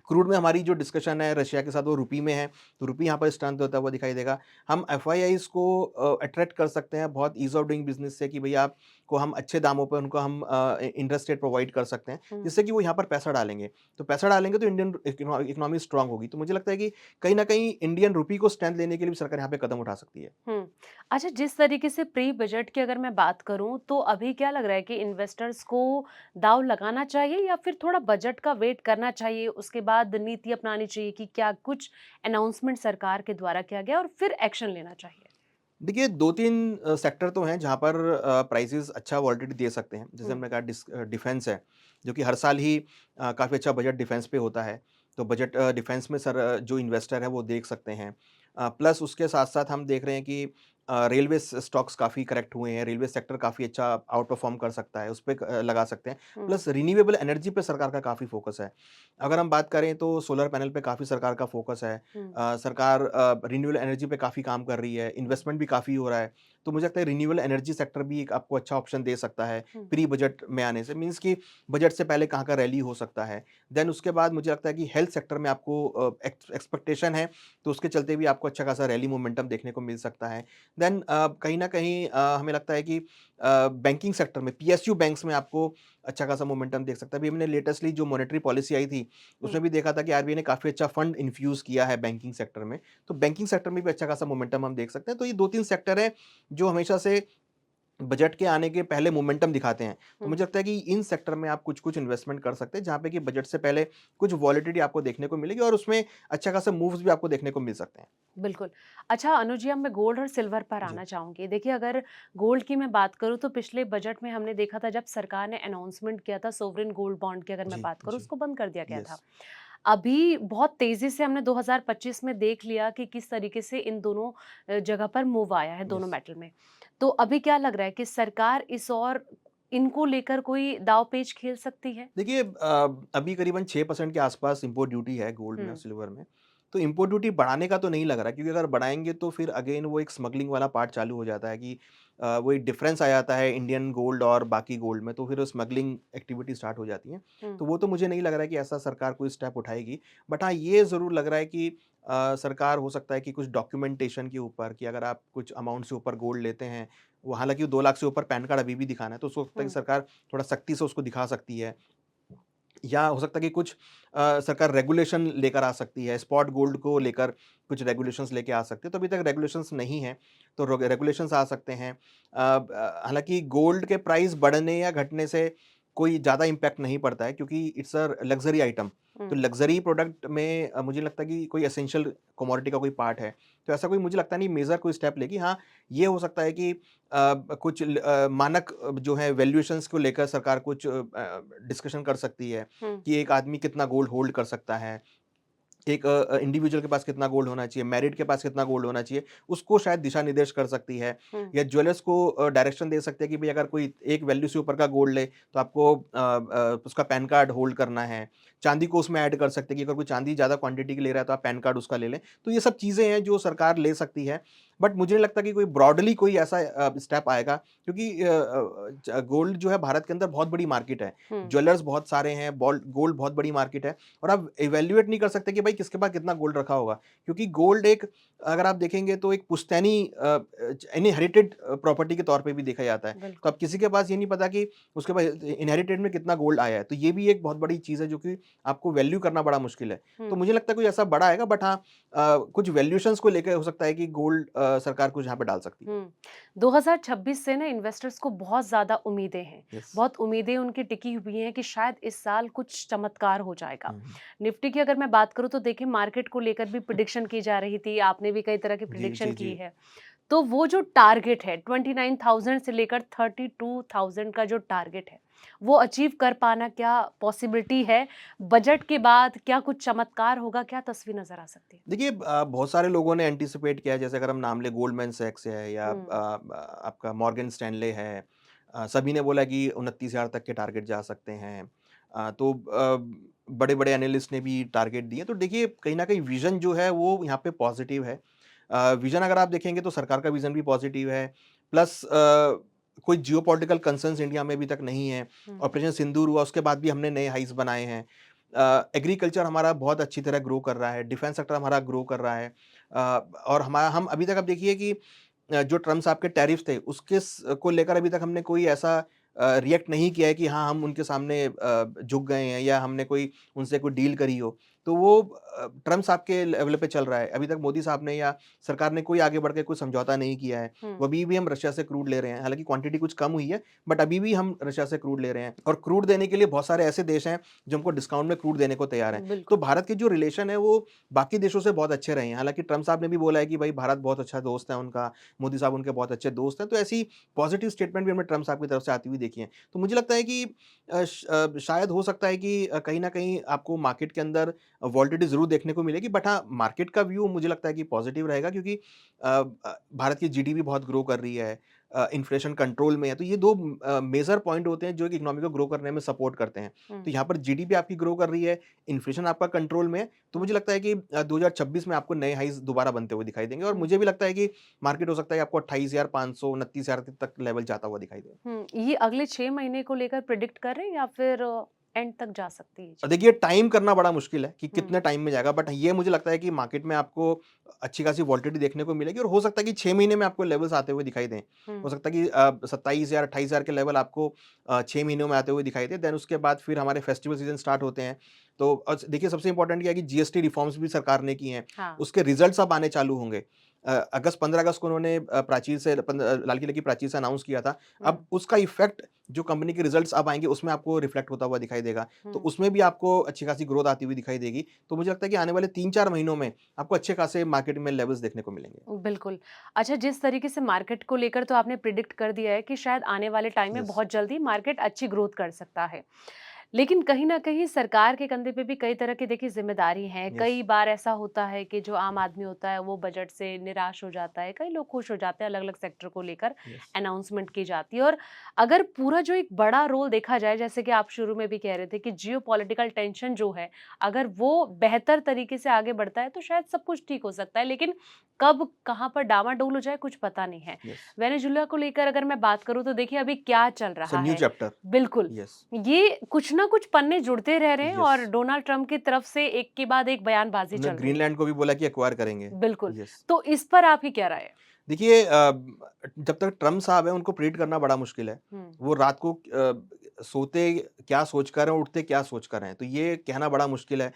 क्रूड में हमारी जो डिस्कशन है रशिया के साथ वो रुपी में है, तो रुपी यहाँ पर स्ट्रेंथ होता हुआ दिखाई देगा। हम एफआईआईज़ को अट्रैक्ट कर सकते हैं बहुत ईज़ ऑफ डूइंग बिज़नेस से कि भई आपको हम अच्छे दामों पे उनको हम इंटरेस्ट रेट प्रोवाइड कर सकते हैं, हुँ। जिससे कि वो यहाँ पर पैसा डालेंगे। तो पैसा डालेंगे तो इंडियन इकोनॉमी स्ट्रॉन्ग होगी। तो मुझे लगता है कि कहीं न कहीं इंडियन रुपी को स्ट्रेंथ लेने के लिए भी सरकार यहाँ पे कदम उठा सकती है। हुँ। अच्छा, जिस तरीके से प्री बजट की अगर मैं बात करूँ, तो अभी क्या लग रहा है कि इन्वेस्टर्स को दाँव लगाना चाहिए या फिर थोड़ा बजट का वेट करना चाहिए, उसके बाद नीति अपनानी चाहिए कि क्या कुछ अनाउंसमेंट सरकार के द्वारा किया गया और फिर एक्शन लेना चाहिए? देखिए 2-3 सेक्टर तो हैं जहाँ पर प्राइसेज़ अच्छा वोलेटिलिटी दे सकते हैं। जैसे हुँ, हमने कहा डिफेंस है, जो कि हर साल ही काफ़ी अच्छा बजट डिफेंस पे होता है। तो बजट डिफेंस में जो इन्वेस्टर है वो देख सकते हैं। प्लस उसके साथ-साथ हम देख रहे हैं कि रेलवे स्टॉक्स काफ़ी करेक्ट हुए हैं, रेलवे सेक्टर काफ़ी अच्छा आउट परफ़ॉर्म कर सकता है, उसपे लगा सकते हैं। हुँ, प्लस रिन्यूएबल एनर्जी पे सरकार का काफ़ी फ़ोकस है। अगर हम बात करें तो सोलर पैनल पे काफ़ी सरकार का फ़ोकस है। हुँ, सरकार रिन्यूएबल एनर्जी पे काफ़ी काम कर रही है, इन्वेस्टमेंट भी काफ़ी हो रहा है। तो मुझे लगता है रिन्यूएबल एनर्जी सेक्टर भी एक आपको अच्छा ऑप्शन दे सकता है, हुँ, प्री बजट में आने से। मीन्स कि बजट से पहले कहाँ का रैली हो सकता है। देन उसके बाद मुझे लगता है कि हेल्थ सेक्टर में आपको एक्सपेक्टेशन है, तो उसके चलते भी आपको अच्छा खासा रैली मोमेंटम देखने को मिल सकता है। देन कहीं न कहीं हमें लगता है कि बैंकिंग सेक्टर में पीएसयू बैंक्स में आपको अच्छा खासा मोमेंटम देख सकता है। अभी हमने लेटेस्टली जो मॉनेटरी पॉलिसी आई थी, हुँ। उसमें भी देखा था कि आरबीआई ने काफ़ी अच्छा फंड इन्फ्यूज़ किया है बैंकिंग सेक्टर में। तो बैंकिंग सेक्टर में भी अच्छा खासा मोमेंटम हम देख सकते हैं। तो ये 2-3 सेक्टर हैं, जो हमेशा से बजट के आने के पहले मोमेंटम दिखाते हैं। तो हुँ। मुझे लगता है कि इन सेक्टर में आप कुछ-कुछ इन्वेस्टमेंट कर सकते हैं, जहाँ पे कि बजट से पहले कुछ वॉलेटिलिटी आपको देखने को मिलेगी और उसमें अच्छा खासा मूव्स भी आपको देखने को मिल सकते हैं। बिल्कुल। अच्छा अनुज जी, अब मैं गोल्ड और सिल्वर पर जी। आना चाहूँगी। देखिए अगर गोल्ड की मैं बात करूँ तो पिछले बजट में हमने देखा था जब सरकार ने अनाउंसमेंट किया था सोवरेन गोल्ड बॉन्ड की, अगर मैं जी, बात करूँ जी। उसको बंद कर दिया गया था। यस। अभी बहुत तेज़ी से हमने 2025 में देख लिया कि किस तरीके से इन दोनों जगह पर मूव आया है दोनों यस। मेटल में। तो अभी क्या लग रहा है कि सरकार इस और इनको लेकर कोई दाँव-पेच खेल सकती है? देखिए अभी करीबन 6% के आसपास इम्पोर्ट ड्यूटी है गोल्ड में और हुँ, सिल्वर में। तो इम्पोर्ट ड्यूटी बढ़ाने का तो नहीं लग रहा, क्योंकि अगर बढ़ाएँगे तो फिर अगेन वो एक स्मगलिंग वाला पार्ट चालू हो जाता है कि वो एक डिफरेंस आ जाता है इंडियन गोल्ड और बाकी गोल्ड में, तो फिर वो स्मगलिंग एक्टिविटी स्टार्ट हो जाती है। हुँ, तो वो तो मुझे नहीं लग रहा है कि ऐसा सरकार कोई स्टेप उठाएगी। बट हाँ, ये ज़रूर लग रहा है कि सरकार हो सकता है कि कुछ डॉक्यूमेंटेशन के ऊपर, कि अगर आप कुछ अमाउंट से ऊपर गोल्ड लेते हैं, वो हालाँकि 2 लाख से ऊपर पैन कार्ड अभी भी दिखाना है, तो उसको लगता है कि हुँ, सरकार थोड़ा सख्ती से उसको दिखा सकती है। या हो सकता है कि कुछ सरकार रेगुलेशन लेकर आ सकती है, स्पॉट गोल्ड को लेकर कुछ रेगुलेशंस लेके आ सकती है, तो अभी तक रेगुलेशंस नहीं हैं, तो रेगुलेशंस आ सकते हैं। हालाँकि गोल्ड के प्राइस बढ़ने या घटने से कोई ज़्यादा इम्पैक्ट नहीं पड़ता है, क्योंकि इट्स अ लग्ज़री आइटम। तो हुँ, लग्ज़री प्रोडक्ट में मुझे लगता है कि कोई एसेंशियल कमोडिटी का कोई पार्ट है, तो ऐसा कोई मुझे लगता नहीं मेजर कोई स्टेप लेगी। हाँ, ये हो सकता है कि कुछ मानक जो है वैल्यूएशंस को लेकर सरकार कुछ डिस्कशन कर सकती है। हुँ, कि एक आदमी कितना गोल्ड होल्ड कर सकता है, एक इंडिविजुअल के पास कितना गोल्ड होना चाहिए, मैरिड के पास कितना गोल्ड होना चाहिए, उसको शायद दिशा-निर्देश कर सकती है। हुँ, या ज्वेलर्स को डायरेक्शन दे सकते हैं कि भई अगर कोई एक वैल्यू से ऊपर का गोल्ड ले, तो आपको उसका पैन कार्ड होल्ड करना है। चाँदी को उसमें ऐड कर सकते हैं कि अगर कोई चाँदी ज़्यादा क्वांटिटी की ले रहा है, तो आप पैन कार्ड उसका ले लें। तो ये सब चीज़ें हैं जो सरकार ले सकती है, बट मुझे नहीं लगता कि कोई ब्रॉडली कोई ऐसा स्टेप आएगा, क्योंकि गोल्ड जो है भारत के अंदर बहुत बड़ी मार्केट है। हुँ, ज्वेलर्स बहुत सारे हैं, गोल्ड बहुत बड़ी मार्केट है। और आप इवैल्यूएट नहीं कर सकते कि भाई किसके पास कितना गोल्ड रखा होगा। क्योंकि गोल्ड एक, अगर आप देखेंगे तो एक पुश्तैनी इनहेरिटेड प्रॉपर्टी के तौर पे भी देखा जाता है। तो बिल्कुल। अब किसी के पास ये नहीं पता कि उसके पास इनहेरिटेड में कितना गोल्ड आया है। तो ये भी एक बहुत बड़ी चीज़ है जो कि आपको वैल्यू करना बड़ा मुश्किल है। तो हुँ। मुझे लगता है कोई ऐसा बड़ा आएगा, बट हाँ कुछ वैल्यूएशंस को लेके हो सकता है कि गोल्ड सरकार कुछ यहाँ पे डाल सकती है। हुँ। 2026 से ना इन्वेस्टर्स को बहुत ज़्यादा उम्मीदें हैं। यस। बहुत उम्मीदें उनकी टिकी हुई हैं कि शायद इस साल कुछ चमत्कार हो जाएगा। हुँ, हुँ। निफ्टी की अगर मैं बात करूँ तो देखिए मार्केट को लेकर भी प्रेडिक्शन की जा रही थी, आपने भी कई तरह की जी, प्रेडिक्शन जी, की जी। है। तो वो जो टारगेट है 29,000 से लेकर 32,000 का जो टारगेट है, वो अचीव कर पाना क्या पॉसिबिलिटी है? बजट के बाद क्या कुछ चमत्कार होगा? क्या तस्वीर नज़र आ सकती है? देखिए बहुत सारे लोगों ने एंटीसिपेट किया है, जैसे अगर हम नाम लें गोल्डमैन सैक्स है या हुँ, आपका मॉर्गन स्टैनले है। सभी ने बोला कि 29,000 तक के टारगेट जा सकते हैं। तो बड़े-बड़े एनालिस्ट ने भी टारगेट दिए। तो देखिए कहीं न कहीं विज़न जो है वो यहाँ पे पॉज़िटिव है। विज़न अगर आप देखेंगे तो सरकार का विज़न भी पॉज़िटिव है। प्लस कोई जियोपॉलिटिकल कंसर्न्स इंडिया में अभी तक नहीं है। हुँ, ऑपरेशन सिंदूर हुआ, उसके बाद भी हमने नए हाइज़ बनाए हैं। एग्रीकल्चर हमारा बहुत अच्छी तरह ग्रो कर रहा है, डिफेंस सेक्टर हमारा ग्रो कर रहा है। और हम अभी तक आप देखिए कि जो ट्रम्प साहब के टैरिफ थे, उसके को लेकर अभी तक हमने कोई ऐसा रिएक्ट नहीं किया है कि हाँ, हम उनके सामने झुक गए हैं या हमने कोई उनसे कोई डील करी हो। तो वो ट्रम्प साहब के लेवल पे चल रहा है। अभी तक मोदी साहब ने या सरकार ने कोई आगे बढ़ के कोई समझौता नहीं किया है। हुँ, वो अभी भी हम रशिया से क्रूड ले रहे हैं। हालाँकि क्वांटिटी कुछ कम हुई है, बट अभी भी हम रशिया से क्रूड ले रहे हैं और क्रूड देने के लिए बहुत सारे ऐसे देश हैं, जो हमको डिस्काउंट में क्रूड देने को तैयार हैं। तो बिल्कुल। भारत के जो रिलेशन है, वो बाकी देशों से बहुत अच्छे रहे हैं। हालाँकि ट्रम्प साहब ने भी बोला है कि भाई भारत बहुत अच्छा दोस्त है उनका, मोदी साहब उनके बहुत अच्छे दोस्त हैं। तो ऐसी पॉज़िटिव स्टेटमेंट भी हमने ट्रम्प साहब की तरफ से आती हुई देखी है। तो मुझे लगता है कि शायद हो सकता है कि कहीं न कहीं आपको मार्केट के अंदर वॉलेटिलिटी ज़रूर देखने को मिलेगी, बट हाँ, मार्केट का व्यू मुझे लगता है कि पॉजिटिव रहेगा, क्योंकि भारत की जीडीपी बहुत ग्रो कर रही है, इन्फ्लेशन कंट्रोल में है, तो ये 2 मेजर पॉइंट होते हैं जो एक इकोनॉमी को ग्रो करने में सपोर्ट करते हैं। हुँ, तो यहाँ पर जीडीपी आपकी ग्रो कर रही है, इन्फ्लेशन आपका कंट्रोल में है, तो हुँ, मुझे लगता है कि 2026 में आपको नए हाईज़ दोबारा बनते हुए दिखाई देंगे, और हुँ, मुझे भी लगता है कि मार्केट हो सकता है आपको 28,500 29,000 तक लेवल जाता हुआ दिखाई दे। ये अगले 6 महीने को लेकर प्रिडिक्ट कर रहे हैं या फिर एंड तक जा सकती है ये चीज़? देखिए, टाइम करना बड़ा मुश्किल है कि हुँ, कितने टाइम में जाएगा, बट ये मुझे लगता है कि मार्केट में आपको अच्छी खासी वॉलेटिलिटी देखने को मिलेगी, और हो सकता है कि 6 महीने में आपको लेवल्स आते हुए दिखाई दें। हुँ, हो सकता है कि 27,000 28,000 के लेवल आपको 6 महीनों में आते हुए दिखाई दें। देन उसके बाद फिर हमारे फेस्टिवल सीज़न स्टार्ट होते हैं। तो देखिए, सबसे इम्पोर्टेंट क्या है कि जीएसटी रिफॉर्म्स भी सरकार ने की हैं, हाँ, उसके रिजल्ट्स अब आने चालू होंगे। 15 अगस्त को उन्होंने लाल किले की प्राचीर से अनाउंस किया था। अब हुँ, उसका इफ़ेक्ट जो कंपनी के रिजल्ट्स अब आएँगे उसमें आपको रिफ्लेक्ट होता हुआ दिखाई देगा। तो हुँ। उसमें भी आपको अच्छी खासी ग्रोथ आती हुई दिखाई देगी। तो मुझे लगता है कि आने वाले 3-4 महीनों में आपको अच्छे खासे मार्केट में लेवल्स देखने को मिलेंगे। बिल्कुल। अच्छा, जिस तरीके से मार्केट को लेकर तो आपने प्रिडिक्ट कर दिया है कि शायद आने वाले टाइम में यस, बहुत जल्दी मार्केट अच्छी ग्रोथ कर सकता है। लेकिन कहीं न कहीं सरकार के कंधे पे भी कई तरह की देखिए ज़िम्मेदारी हैं। यस, कई बार ऐसा होता है कि जो आम आदमी होता है वो बजट से निराश हो जाता है। कई लोग खुश हो जाते हैं, अलग-अलग सेक्टर को लेकर यस, अनाउंसमेंट की जाती है और अगर पूरा जो एक बड़ा रोल देखा जाए जैसे कि आप शुरू में भी कह रहे थे कि जियोपॉलिटिकल टेंशन जो है, अगर वो बेहतर तरीके से आगे बढ़ता है तो शायद सब कुछ ठीक हो सकता है। लेकिन कब कहाँ पर डामाडोल हो जाए कुछ पता नहीं है। यस। वेनेजुएला को लेकर अगर मैं बात करूँ तो देखिए अभी क्या चल इट्स अ रहा न्यू है। चैप्टर। बिल्कुल। यस, ये कुछ ना कुछ पन्ने जुड़ते रह रहे हैं यस। और डोनाल्ड ट्रम्प की तरफ से एक के बाद एक बयानबाज़ी उन्होंने चल रही है। ग्रीनलैंड को भी बोला कि एक्वायर करेंगे। बिल्कुल, यस। तो इस पर आपकी क्या राय है? देखिए, जब तक ट्रम्प साहब हैं उनको प्रेडिक्ट करना बड़ा मुश्किल है। हुँ, वो रात को सोते क्या सोच कर हैं और उठते क्या सोच कर हैं, तो ये कहना बड़ा मुश्किल है।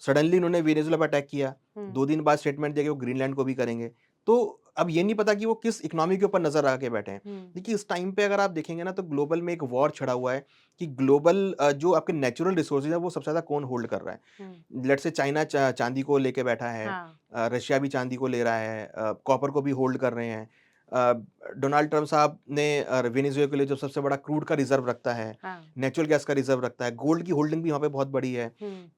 सडनली उन्होंने वेनेजुएला पे अटैक किया, हुँ, 2 दिन बाद स्टेटमेंट दिया कि वो ग्रीनलैंड को भी करेंगे। तो अब ये नहीं पता कि वो किस इकोनॉमी के ऊपर नज़र लगा के बैठे हैं। हुँ, देखिए, इस टाइम पे अगर आप देखेंगे ना तो ग्लोबल में एक वॉर छिड़ा हुआ है कि ग्लोबल जो आपके नेचुरल रिसोर्सेज़ हैं वो सबसे ज़्यादा कौन होल्ड कर रहा है। हुँ, लेट्स से चाइना चांदी को लेके बैठा है, हाँ, रशिया भी चांदी को ले रहा है, कॉपर को भी होल्ड कर रहे हैं। अ, डोनाल्ड ट्रम्प साहब ने वेनेजुएला के लिए जो सबसे बड़ा क्रूड का रिज़र्व रखता है, हाँ, नेचुरल गैस का रिज़र्व रखता है, गोल्ड की होल्डिंग भी वहाँ पे बहुत बड़ी है। हुँ,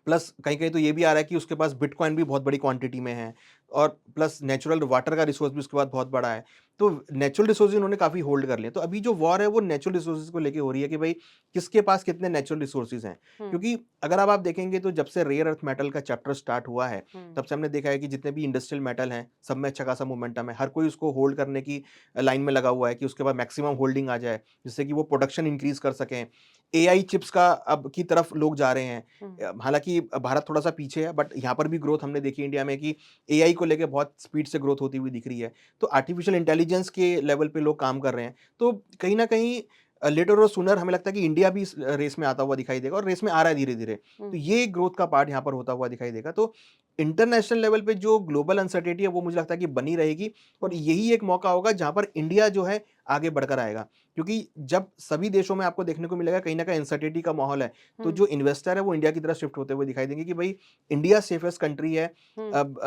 प्लस कहीं-कहीं तो ये भी आ रहा है कि उसके पास बिटकॉइन भी बहुत बड़ी क्वांटिटी में है, और प्लस नेचुरल वाटर का रिसोर्स भी उसके पास बहुत बड़ा है। तो नेचुरल रिसोर्सेज़ उन्होंने काफ़ी होल्ड कर लिए। तो अभी जो वॉर है वो नेचुरल रिसोर्सेज़ को लेके हो रही है कि भई किसके पास कितने नेचुरल रिसोर्सेज़ हैं। हुँ, क्योंकि अगर अब आप देखेंगे तो जब से रेयर अर्थ मेटल का चैप्टर स्टार्ट हुआ है, हुँ, तब से हमने देखा है कि जितने भी इंडस्ट्रियल मेटल हैं, सब में अच्छा खासा मोमेंटम है। हर कोई उसको होल्ड करने की लाइन में लगा हुआ है कि उसके बाद मैक्सिमम होल्डिंग आ जाए, जिससे कि वो प्रोडक्शन इंक्रीज़ कर सकें। एआई चिप्स का अब की तरफ लोग जा रहे हैं। हुँ, हालाँकि भारत थोड़ा-सा पीछे है, बट यहाँ पर भी ग्रोथ हमने देखी इंडिया में कि एआई को लेके बहुत स्पीड से ग्रोथ होती हुई दिख रही है। तो आर्टिफ़िशियल इंटेलिजेंस के लेवल पे लोग काम कर रहे हैं। तो कहीं न कहीं लेटर और सूनर हमें लगता है कि इंडिया भी इस रेस में आता हुआ दिखाई देगा, और रेस में आ रहा है धीरे-धीरे। तो हुँ, ये ग्रोथ का पार्ट यहाँ पर होता हुआ दिखाई देगा। तो इंटरनेशनल लेवल पे जो ग्लोबल अनसर्टेनिटी है वो मुझे लगता है कि बनी रहेगी, और हुँ, यही एक मौका होगा जहाँ पर इंडिया जो है आगे बढ़कर आएगा। क्योंकि जब सभी देशों में आपको देखने को मिलेगा कहीं न कहीं अनसर्टेनिटी का माहौल है, तो हुँ, जो इन्वेस्टर है वो इंडिया की तरफ शिफ्ट होते हुए दिखाई देंगे कि भई इंडिया सेफेस्ट कंट्री है। हुँ। अब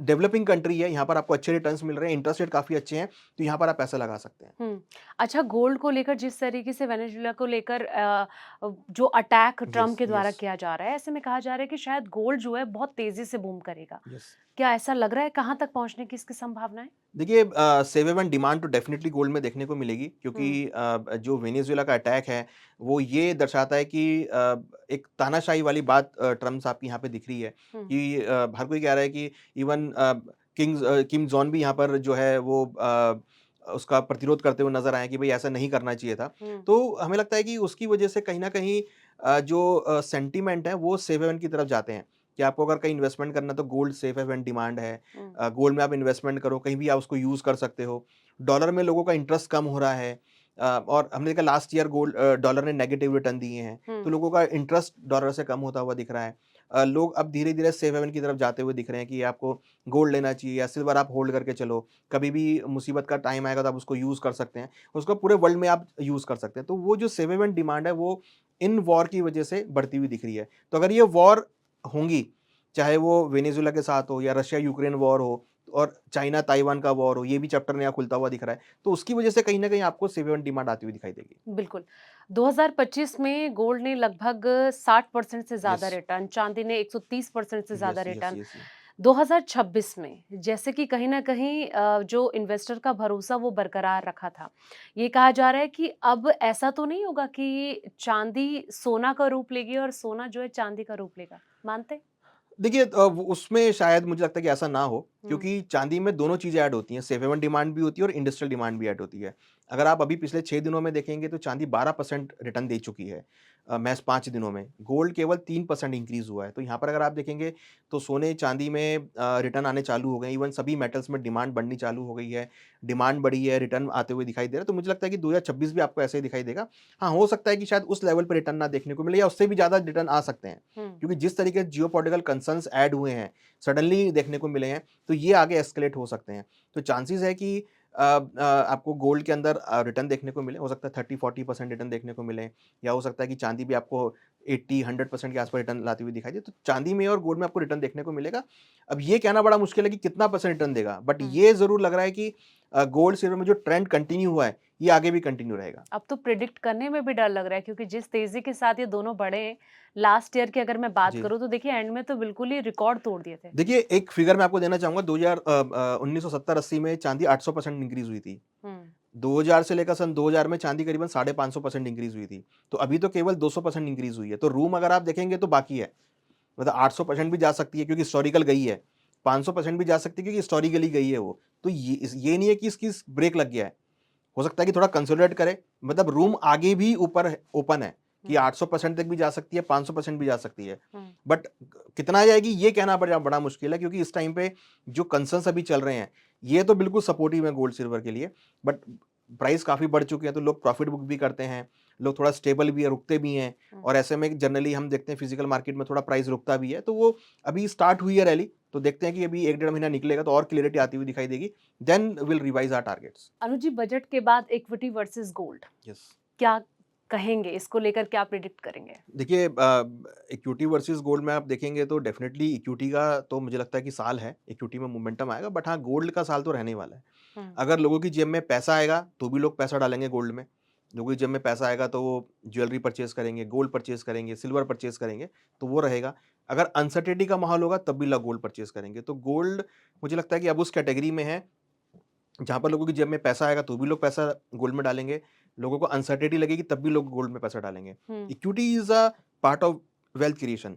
डेवलपिंग कंट्री है, यहाँ पर आपको अच्छे रिटर्न्स मिल रहे हैं, इंटरेस्ट रेट काफ़ी अच्छे हैं, तो यहाँ पर आप पैसा लगा सकते हैं। हुँ। अच्छा, गोल्ड को लेकर जिस तरीके से वेनेजुएला को लेकर जो अटैक यस, ट्रम्प के द्वारा यस, किया जा रहा है, ऐसे में कहा जा रहा है कि शायद गोल्ड जो है बहुत तेज़ी से बूम करेगा। यस। क्या ऐसा लग रहा है? कहाँ तक पहुँचने की इसकी संभावना है? देखिए, सेवेवन डिमांड तो डेफ़िनिटली गोल्ड में देखने को मिलेगी, क्योंकि हुँ, जो वेनेज़ुएला का अटैक है, वो ये दर्शाता है कि एक तानाशाही वाली बात ट्रम्प साहब की यहाँ पे दिख रही है हुँ, कि हर कोई कह रहा है कि इवन किम जोंग भी यहाँ पर जो है वो उसका प्रतिरोध करते हुए नज़र आए कि भई ऐसा नहीं करना चाहिए था। हुँ, तो हमें लगता है कि उसकी वजह से कहीं न कहीं जो सेंटिमेंट है वो सेफ हेवन की तरफ जाते हैं, कि आपको अगर कहीं इन्वेस्टमेंट करना है तो गोल्ड सेफ हेवन डिमांड है। हुँ, गोल्ड में आप इन्वेस्टमेंट करो, कहीं भी आप उसको यूज़ कर सकते हो। डॉलर में लोगों का इंटरेस्ट कम हो रहा है, और हमने देखा लास्ट ईयर डॉलर ने नेगेटिव रिटर्न दिए हैं, तो हुँ, लोगों का इंटरेस्ट डॉलर से कम होता हुआ दिख रहा है। लोग अब धीरे-धीरे सेफ हेवन की तरफ जाते हुए दिख रहे हैं कि आपको गोल्ड लेना चाहिए या सिल्वर आप होल्ड करके चलो, कभी भी मुसीबत का टाइम आएगा तो आप उसको यूज़ कर सकते हैं। उसको पूरे वर्ल्ड में आप यूज़ कर सकते हैं। तो वो जो सेफ हेवन डिमांड है वो इन वॉर की वजह से बढ़ती हुई दिख रही है। तो अगर ये वॉर होंगी, चाहे वो वेनेजुएला के साथ हो या रशिया यूक्रेन वॉर हो, और चाइना ताइवान का वॉर हो, ये भी चैप्टर नया खुलता हुआ दिख रहा है। तो उसकी वजह से कहीं न कहीं आपको सेविंग डिमांड आती हुई दिखाई देगी। बिल्कुल। 2025 में गोल्ड ने लगभग 60% से ज़्यादा यस, रिटर्न, चाँदी ने 130% से ज़्यादा yes, yes, return. Yes, yes. 2026 में जैसे कि कहीं न कहीं जो इन्वेस्टर का भरोसा वो बरकरार रखा था। ये कहा जा रहा है कि अब ऐसा तो नहीं होगा कि चाँदी सोना का रूप लेगी और सोना जो है चाँदी का रूप लेगा। मानते हैं? देखिए वो उसमें शायद मुझे लगता है कि ऐसा ना हो, हुँ, क्योंकि चांदी में दोनों चीज़ें ऐड होती हैं, सेफ हेवन डिमांड भी होती है और इंडस्ट्रियल डिमांड भी ऐड होती है। अगर आप अभी पिछले 6 दिनों में देखेंगे तो चांदी 12% रिटर्न दे चुकी है, महज़ 5 दिनों में। गोल्ड केवल 3% इंक्रीज़ हुआ है। तो यहाँ पर अगर आप देखेंगे तो सोने चांदी में रिटर्न आने चालू हो गए हैं, इवन सभी मेटल्स में डिमांड बढ़नी चालू हो गई है। डिमांड बढ़ी है, रिटर्न आते हुए दिखाई दे रहा है। तो मुझे लगता है कि 2026 भी आपको ऐसे ही दिखाई देगा। हाँ, हो सकता है कि शायद उस लेवल पे रिटर्न ना देखने को मिले या उससे भी ज़्यादा रिटर्न आ सकते हैं। हुँ। क्योंकि जिस तरीके से जियोपॉलिटिकल कंसर्न्स ऐड हुए हैं, सडनली देखने को मिले हैं, तो ये आगे एस्केलेट हो सकते हैं। तो चांसेस है कि आपको गोल्ड के अंदर रिटर्न देखने को मिले, हो सकता है 30-40% रिटर्न देखने को मिले, या हो सकता है कि चांदी भी आपको 80-100% के आसपास रिटर्न लाती हुई दिखाई दे। तो चांदी में और गोल्ड में आपको रिटर्न देखने को मिलेगा। अब ये कहना बड़ा मुश्किल है कि कितना परसेंट रिटर्न देगा, बट हुँ। ये ज़रूर लग रहा है कि गोल्ड सिल्वर में जो ट्रेंड कंटिन्यू हुआ है, ये आगे भी कंटिन्यू रहेगा। अब तो प्रिडिक्ट करने में भी डर लग रहा है क्योंकि जिस तेज़ी के साथ ये दोनों बढ़े हैं, लास्ट ईयर की अगर मैं बात जी। करूँ तो देखिए एंड में तो बिल्कुल ही रिकॉर्ड तोड़ दिए थे। देखिए, एक फिगर मैं आपको देना चाहूँगा, 1970-80 में चांदी 800% इंक्रीज़ हुई थी। हुँ, 2000 से लेकर सन 2000 में चांदी करीबन 550% इंक्रीज़ हुई थी। तो अभी तो केवल 200% इंक्रीज़ हुई है। तो रूम अगर आप देखेंगे तो बाकी है। मतलब 800% भी जा सकती है क्योंकि हिस्टोरिकल गई है। 500% भी जा सकती है क्योंकि हिस्टोरिकली गई है वो। तो ये नहीं है कि इसकी ब्रेक लग गया है। हो सकता है कि थोड़ा कंसोलिडेट करे, मतलब रूम आगे भी ऊपर है, ओपन है कि हुँ, 800% तक भी जा सकती है, 500% भी जा सकती है। हुँ, बट कितना जाएगी ये कहना बड़ा बड़ा मुश्किल है, क्योंकि इस टाइम पे जो कंसर्न्स अभी चल रहे हैं, ये तो बिल्कुल सपोर्टिव है गोल्ड सिल्वर के लिए। बट प्राइस काफ़ी बढ़ चुके हैं तो लोग प्रॉफिट बुक भी करते हैं, लोग थोड़ा स्टेबल भी है, रुकते भी हैं, हुँ। और ऐसे में जनरली हम देखते हैं फिजिकल मार्केट में थोड़ा प्राइस रुकता भी है। तो वो अभी स्टार्ट हुई है रैली, तो देखते हैं कि अभी 1 डेढ़ महीना निकलेगा तो और क्लैरिटी आती हुई दिखाई देगी। Then will revise our targets. Anuj ji budget के बाद इक्विटी वर्सेस गोल्ड यस। क्या कहेंगे? इसको लेकर क्या प्रिडिक्ट करेंगे? देखिए इक्विटी वर्सेस गोल्ड में आप देखेंगे तो डेफिनेटली इक्विटी का तो मुझे लगता है कि साल है, इक्विटी में मोमेंटम आएगा, बट हाँ, गोल्ड का साल तो रहने ही वाला है। हुँ, अगर लोगों की जेब में पैसा आएगा तो भी लोग पैसा डालेंगे गोल्ड में। लोगों की जेब में पैसा आएगा तो वो ज्वेलरी परचेज़ करेंगे, गोल्ड परचेज़ करेंगे, सिल्वर परचेज़ करेंगे, तो वो रहेगा। अगर अनसर्टेनिटी का माहौल होगा तब भी लोग गोल्ड परचेज़ करेंगे। तो गोल्ड मुझे लगता है कि अब उस कैटेगरी में है जहाँ पर लोगों की जेब में पैसा आएगा तो भी लोग पैसा गोल्ड में डालेंगे, लोगों को अनसर्टेनिटी लगेगी तब भी लोग गोल्ड में पैसा डालेंगे। Hmm, equity is a part of wealth creation.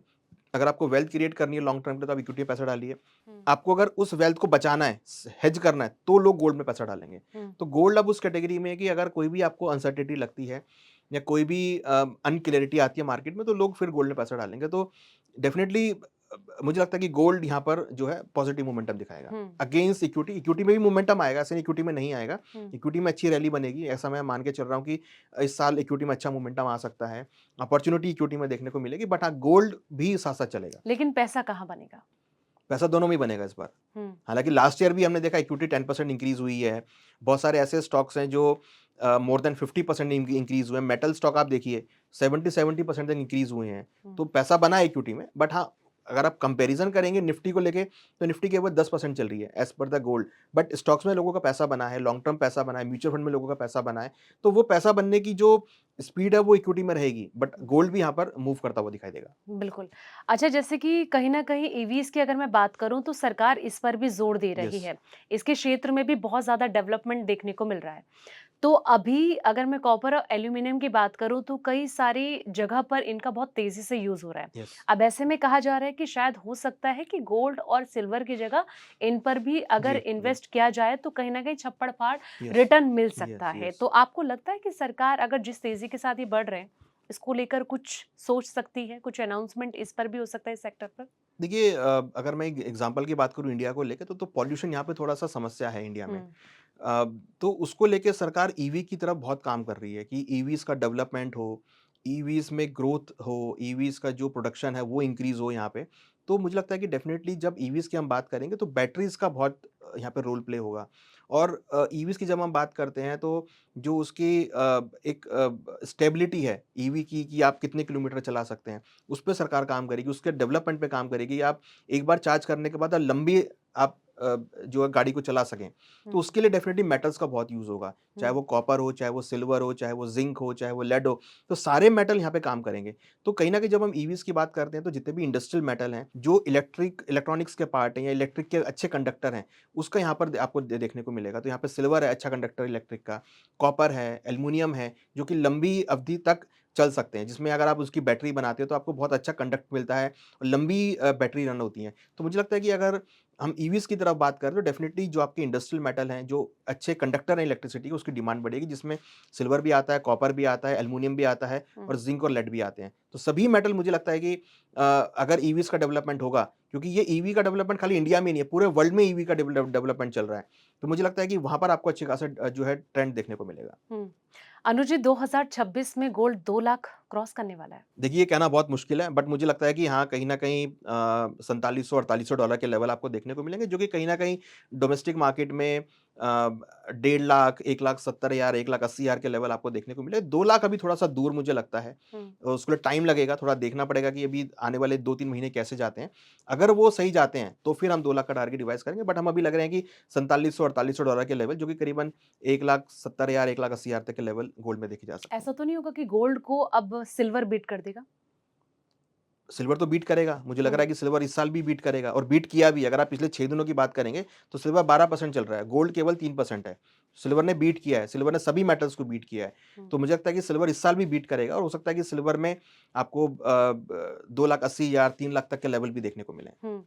अगर आपको वेल्थ क्रिएट करनी है लॉन्ग टर्म के लिए तो आप इक्विटी में पैसा डालिए। हुँ, आपको अगर उस वेल्थ को बचाना है, हेज करना है, तो लोग गोल्ड में पैसा डालेंगे। हुँ। तो गोल्ड अब उस कैटेगरी में है कि अगर कोई भी आपको अनसर्टेनिटी लगती है या कोई भी अनक्लैरिटी आती है मार्केट में तो लोग फिर गोल्ड में पैसा डालेंगे। तो डेफ़िनिटली मुझे लगता है कि गोल्ड यहाँ पर जो है पॉजिटिव मोमेंटम दिखाएगा। हुँ, अगेंस्ट इक्विटी, इक्विटी में भी मोमेंटम आएगा, ऐसे नहीं इक्विटी में नहीं आएगा। हुँ। इक्विटी में अच्छी रैली बनेगी, ऐसा मैं मान के चल रहा हूँ कि इस साल इक्विटी में अच्छा मोमेंटम आ सकता है। अपॉर्च्युनिटी इक्विटी में देखने को मिलेगी, बट हाँ, गोल्ड भी साथ-साथ चलेगा। लेकिन पैसा कहाँ बनेगा? पैसा दोनों में ही बनेगा इस बार। हुँ, हालाँकि लास्ट ईयर भी हमने देखा इक्विटी 10% इंक्रीज़ हुई है। बहुत सारे ऐसे स्टॉक्स हैं जो मोर देन 50% इंक्रीज़ हुए हैं। मेटल स्टॉक आप देखिए 70-70% तक इंक्रीज़ हुए हैं। हुँ। तो पैसा बना है इक्विटी में, बट हाँ, अगर आप कंपैरिज़न करेंगे निफ्टी को लेके तो निफ्टी केवल 10% चल रही है as per the gold. But stocks में लोगों का पैसा बना है, लॉन्ग टर्म पैसा बना है, म्यूचुअल फंड में लोगों का पैसा बना है। तो वो पैसा बनने की जो स्पीड है वो इक्विटी में रहेगी, बट गोल्ड भी यहाँ पर मूव करता हुआ दिखाई देगा। बिल्कुल। अच्छा जैसे कि कहीं न कहीं ईवीज़ की अगर मैं बात करूँ तो सरकार इस पर भी ज़ोर दे रही यस। है। इसके क्षेत्र में भी बहुत ज़्यादा डेवलपमेंट देखने को मिल रहा है। तो अभी अगर मैं कॉपर और एल्यूमीनियम की बात करूँ तो कई सारी जगह पर इनका बहुत तेज़ी से यूज़ हो रहा है। यस। अब ऐसे में कहा जा रहा है कि शायद हो सकता है कि गोल्ड और सिल्वर की जगह इन पर भी अगर जी, जी। इन्वेस्ट किया जाए तो कहीं न कहीं छप्पड़-फाड़ यस। रिटर्न मिल सकता यस, है। यस। तो आपको लगता है कि सरकार अगर जिस तेज़ी के साथ ये बढ़ रहे हैं, इसको लेकर कुछ सोच सकती है? कुछ अनाउंसमेंट इस पर भी हो सकता है इस सेक्टर पर? देखिए अगर मैं एक एग्जांपल की बात करूँ इंडिया को लेके तो पॉल्यूशन यहाँ पे थोड़ा-सा समस्या है इंडिया में। हुँ, अ, तो उसको लेके सरकार ईवी की तरफ बहुत काम कर रही है कि ईवीज़ का डेवलपमेंट हो, ईवीज़ में ग्रोथ हो, ईवीज़ का जो प्रोडक्शन है वो इंक्रीज़ हो यहाँ पे। तो मुझे लगता है कि डेफ़िनेटली जब ईवीज़ की हम बात करेंगे तो बैटरीज़ का बहुत यहाँ पे रोल प्ले होगा। और ईवीज़ की जब हम बात करते हैं तो जो उसकी एक स्टेबिलिटी है ईवी की कि आप कितने किलोमीटर चला सकते हैं, उस पे सरकार काम करेगी, उसके डेवलपमेंट पे काम करेगी। आप एक बार चार्ज करने के बाद लंबी आप जो है गाड़ी को चला सकें। तो उसके लिए डेफ़िनिटली मेटल्स का बहुत यूज़ होगा, चाहे वो कॉपर हो, चाहे वो सिल्वर हो, चाहे वो ज़िंक हो, चाहे वो लेड हो, तो सारे मेटल यहाँ पे काम करेंगे। तो कहीं न कहीं जब हम ईवीज़ की बात करते हैं, तो जितने भी इंडस्ट्रियल मेटल हैं, जो इलेक्ट्रॉनिक्स के पार्ट हैं या इलेक्ट्रिक के अच्छे कंडक्टर हैं, उसका यहाँ पर आपको देखने को मिलेगा। तो यहाँ पे सिल्वर है अच्छा कंडक्टर इलेक्ट्रिक का, कॉपर है, एल्युमिनियम है, जो कि लंबी अवधि तक चल सकते हैं, जिसमें अगर आप उसकी बैटरी बनाते हो तो आपको बहुत अच्छा कंडक्ट मिलता है और लंबी बैटरी रन होती हैं। तो मुझे लगता है कि अगर हम ईवीज़ की तरफ बात करें तो डेफ़िनिटली जो आपके इंडस्ट्रियल मेटल हैं, जो अच्छे कंडक्टर हैं इलेक्ट्रिसिटी के, उसकी डिमांड बढ़ेगी, जिसमें सिल्वर भी आता है, कॉपर भी आता है, एल्युमिनियम भी आता है और ज़िंक और लेड भी आते हैं। तो सभी मेटल मुझे लगता है कि अगर ईवीज़ का डेवलपमेंट होगा, क्योंकि ये ईवी का डेवलपमेंट खाली इंडिया में नहीं है, पूरे वर्ल्ड में ईवी का डेवलपमेंट चल रहा है। तो मुझे लगता है कि वहाँ पर आपको अच्छी खासा जो है ट्रेंड देखने को मिलेगा। अनुज जी, 2026 में गोल्ड 2 लाख क्रॉस करने वाला है। देखिए, ये कहना बहुत मुश्किल है, बट मुझे लगता है कि हाँ, कहीं न कहीं $4700-4800 के लेवल आपको देखने को मिलेंगे, जो कि कहीं न कहीं डोमेस्टिक मार्केट में 1.5 लाख, 1,70,000, 1,80,000 के लेवल आपको देखने को मिले। 2 लाख अभी थोड़ा-सा दूर मुझे लगता है। उसके लिए टाइम लगेगा, थोड़ा देखना पड़ेगा कि अभी आने वाले 2-3 महीने कैसे जाते हैं। अगर वो सही जाते हैं, तो फिर हम 2 लाख का टारगेट रिवाइज़ करेंगे, बट हम अभी लग रहे हैं कि $4700-4800 के लेवल, जो कि करीबन 1,70,000, 1,80,000 तक के लेवल गोल्ड में देखे जा सकते हैं। ऐसा तो नहीं होगा कि गोल्ड को अब सिल्वर बीट कर देगा? सिल्वर तो बीट करेगा, मुझे लग रहा हुँ, है कि सिल्वर इस साल भी बीट करेगा और बीट किया भी। अगर आप पिछले 6 दिनों की बात करेंगे, तो सिल्वर 12% चल रहा है, गोल्ड केवल 3% है। सिल्वर ने बीट किया है, सिल्वर ने सभी मेटल्स को बीट किया है। हुँ, तो मुझे लगता है कि सिल्वर इस साल भी बीट करेगा और हो सकता है कि सिल्वर में आपको 2,80,000, 3 लाख तक के लेवल भी देखने को मिलें। हुँ।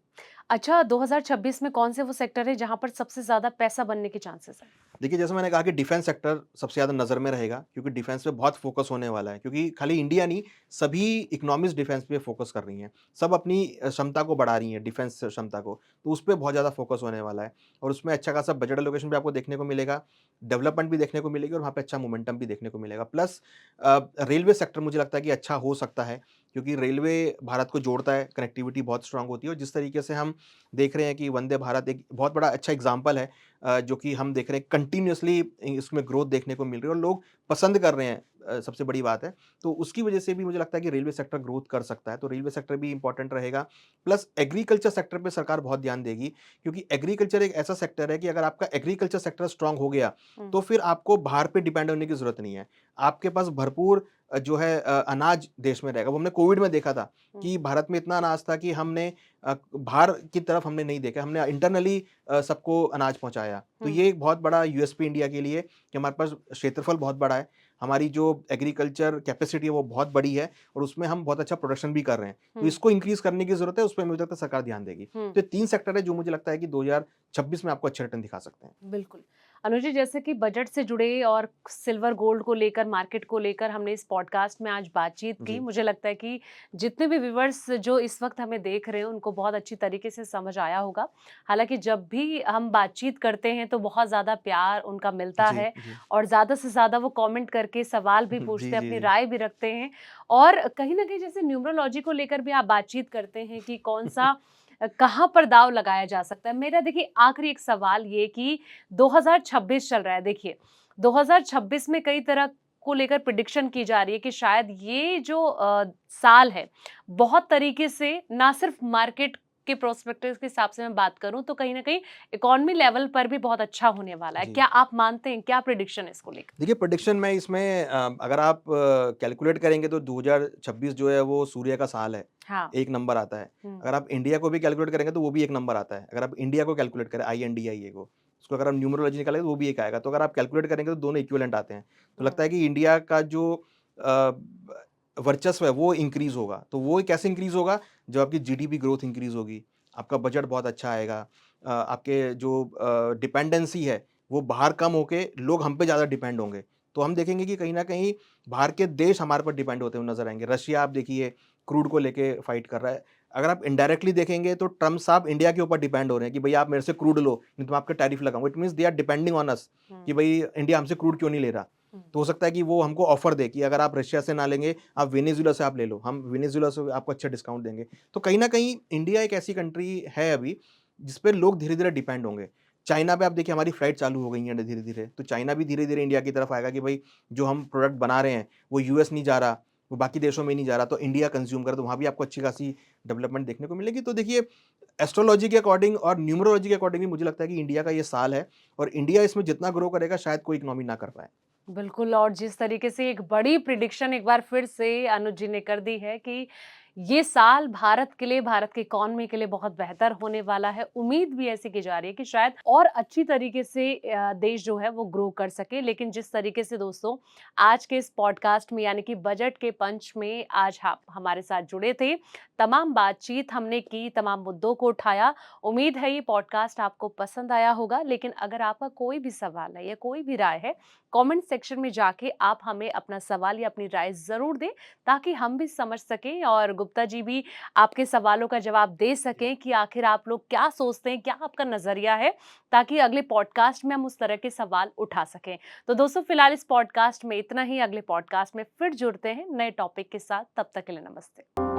अच्छा, 2026 में कौन से वो सेक्टर है जहाँ पर सबसे ज़्यादा पैसा बनने के चांसेस हैं? देखिए, जैसे मैंने कहा कि डिफेंस सेक्टर सबसे ज़्यादा नज़र में रहेगा, क्योंकि डिफेंस पे बहुत फोकस होने वाला है, क्योंकि खाली इंडिया नहीं, सभी इकोनॉमीज़ डिफेंस पे फोकस कर रही हैं। सब अपनी क्षमता को बढ़ा रही हैं, डिफेंस क्षमता को, तो उस पे बहुत ज़्यादा फोकस होने वाला है और उसमें अच्छा खासा बजट एलोकेशन भी आपको देखने को मिलेगा, डेवलपमेंट भी देखने को मिलेगी और वहाँ पे अच्छा मोमेंटम भी देखने को मिलेगा। प्लस रेलवे सेक्टर मुझे लगता है कि अच्छा हो सकता है, क्योंकि रेलवे भारत को जोड़ता है, कनेक्टिविटी बहुत स्ट्रॉन्ग होती है और जिस तरीके से हम देख रहे हैं कि वंदे भारत एक बहुत बड़ा अच्छा एग्ज़ाम्पल है, जो कि हम देख रहे हैं कंटिन्यूअसली इसमें ग्रोथ देखने को मिल रही है और लोग पसंद कर रहे हैं, सबसे बड़ी बात है। तो उसकी वजह से भी मुझे लगता है कि रेलवे सेक्टर ग्रोथ कर सकता है, तो रेलवे सेक्टर भी इम्पोर्टेंट रहेगा। प्लस एग्रीकल्चर सेक्टर पे सरकार बहुत ध्यान देगी, क्योंकि एग्रीकल्चर एक ऐसा सेक्टर है कि अगर आपका एग्रीकल्चर सेक्टर स्ट्रॉन्ग हो गया, हुँ, तो फिर आपको बाहर पे डिपेंड होने की ज़रूरत नहीं है। आपके पास भरपूर जो है अनाज देश में रहेगा। वो हमने कोविड में देखा था हुँ, कि भारत में इतना अनाज था कि हमने बाहर की तरफ हमने नहीं देखा, हमने इंटरनली सबको अनाज पहुँचाया। तो हुँ, ये एक बहुत बड़ा यूएसपी इंडिया के लिए कि हमारे पास क्षेत्रफल बहुत बड़ा है, हमारी जो एग्रीकल्चर कैपेसिटी है वो बहुत बड़ी है और उसमें हम बहुत अच्छा प्रोडक्शन भी कर रहे हैं। तो हुँ, इसको इंक्रीज़ करने की ज़रूरत है, उसपे मुझे लगता है सरकार ध्यान देगी। हुँ। तो ये 3 सेक्टर है जो मुझे लगता है कि 2026 में आपको अच्छे रिटर्न दिखा सकते हैं। बिल्कुल। अनुज जी, जैसे कि बजट से जुड़े और सिल्वर गोल्ड को लेकर, मार्केट को लेकर हमने इस पॉडकास्ट में आज बातचीत की। जी। मुझे लगता है कि जितने भी व्यूअर्स जो इस वक़्त हमें देख रहे हैं, उनको बहुत अच्छी तरीके से समझ आया होगा। हालाँकि जब भी हम बातचीत करते हैं, तो बहुत ज़्यादा प्यार उनका मिलता जी, है जी। और ज़्यादा से ज़्यादा वो कमेंट करके सवाल भी जी, पूछते हैं, जी, अपनी जी। राय भी रखते हैं और कहीं न कहीं जैसे न्यूमरोलॉजी को लेकर भी आप बातचीत करते हैं कि कौन-सा कहाँ पर दाँव लगाया जा सकता है। मेरा देखिए आखिरी एक सवाल ये कि 2026 चल रहा है देखिए, 2026 में कई तरह को लेकर प्रेडिक्शन की जा रही है कि शायद ये जो साल है, बहुत तरीके से ना सिर्फ मार्केट के प्रोस्पेक्टिव के हिसाब से मैं बात करूँ तो कहीं न कहीं इकोनॉमी लेवल पर भी बहुत अच्छा होने वाला है। जी। क्या आप मानते हैं? क्या प्रेडिक्शन है इसको लेकर? देखिए, प्रेडिक्शन में इसमें अगर आप कैलकुलेट करेंगे तो 2026 जो है वो सूर्य का साल है, हाँ। 1 नंबर आता है। हुँ, अगर आप इंडिया को भी कैलकुलेट करेंगे तो वो भी 1 नंबर आता है। अगर आप इंडिया को कैलकुलेट करें INDIA को, उसको अगर आप न्यूमरोलॉजी निकालेंगे तो वो भी 1 आएगा। तो अगर आप कैलकुलेट करेंगे तो दोनों इक्विवेलेंट आते हैं। तो हुँ, लगता है कि इंडिया का जो वर्चस्व है वो इंक्रीज़ होगा। तो वो कैसे इंक्रीज़ होगा? जब आपकी जीडीपी ग्रोथ इंक्रीज़ होगी, आपका बजट बहुत अच्छा आएगा, आपके जो डिपेंडेंसी है वो बाहर कम होके लोग हम पे ज़्यादा डिपेंड होंगे। तो हम देखेंगे कि कहीं न कहीं बाहर के देश हमारे पर डिपेंड होते हुए नज़र आएँगे। रशिया आप देखिए क्रूड को लेके फाइट कर रहा है। अगर आप इनडायरेक्टली देखेंगे तो ट्रम्प साहब इंडिया के ऊपर डिपेंड हो रहे हैं कि भई आप मेरे से क्रूड लो, नहीं तो मैं आपके टैरिफ लगाऊँगा। It means they are depending on us hmm, कि भई इंडिया हमसे क्रूड क्यों नहीं ले रहा? हुँ, तो हो सकता है कि वो हमको ऑफर दे कि अगर आप रशिया से ना लेंगे, आप वेनेजुएला से आप ले लो। हम वेनेजुएला से आपको अच्छा डिस्काउंट देंगे। तो कहीं न कहीं इंडिया एक ऐसी कंट्री है अभी, जिस पे लोग धीरे-धीरे डिपेंड होंगे। चाइना पे आप देखिए हमारी फ्लाइट चालू हो गई हैं धीरे-धीरे, तो चाइना भी धीरे-धीरे इंडिया की तरफ आएगा कि भई जो हम प्रोडक्ट बना रहे हैं, वो यूएस नहीं जा रहा, वो बाकी देशों में नहीं जा रहा, तो इंडिया कंज़्यूम करे, तो वहाँ भी आपको अच्छी खासी डेवलपमेंट देखने को मिलेगी। तो देखिए, एस्ट्रोलॉजी के अकॉर्डिंग और न्यूमरोलॉजी के अकॉर्डिंग भी मुझे लगता है कि इंडिया का ये साल है और इंडिया इसमें जितना ग्रो करेगा शायद कोई इकोनॉमी ना कर पाए। बिल्कुल, और जिस तरीके से एक बड़ी प्रेडिक्शन एक बार फिर से अनुज जी ने कर दी है कि ये साल भारत के लिए, भारत की इकॉनमी के लिए बहुत बेहतर होने वाला है। उम्मीद भी ऐसी की जा रही है कि शायद और अच्छी तरीके से देश जो है वो ग्रो कर सके। लेकिन जिस तरीके से दोस्तों आज के इस पॉडकास्ट में यानी कि बजट के पंच में आज आप हमारे साथ जुड़े थे, तमाम बातचीत हमने की, तमाम मुद्दों को उठाया। उम्मीद है ये पॉडकास्ट आपको पसंद आया होगा। लेकिन अगर आपका कोई भी सवाल है या कोई भी राय है, कमेंट सेक्शन में जाके आप हमें अपना सवाल या अपनी राय ज़रूर दें, ताकि हम भी समझ सकें और गुप्ता जी भी आपके सवालों का जवाब दे सकें कि आखिर आप लोग क्या सोचते हैं, क्या आपका नज़रिया है, ताकि अगले पॉडकास्ट में हम उस तरह के सवाल उठा सकें। तो दोस्तों फिलहाल इस पॉडकास्ट में इतना ही, अगले पॉडकास्ट में फिर जुड़ते हैं नए टॉपिक के साथ। तब तक के लिए नमस्ते।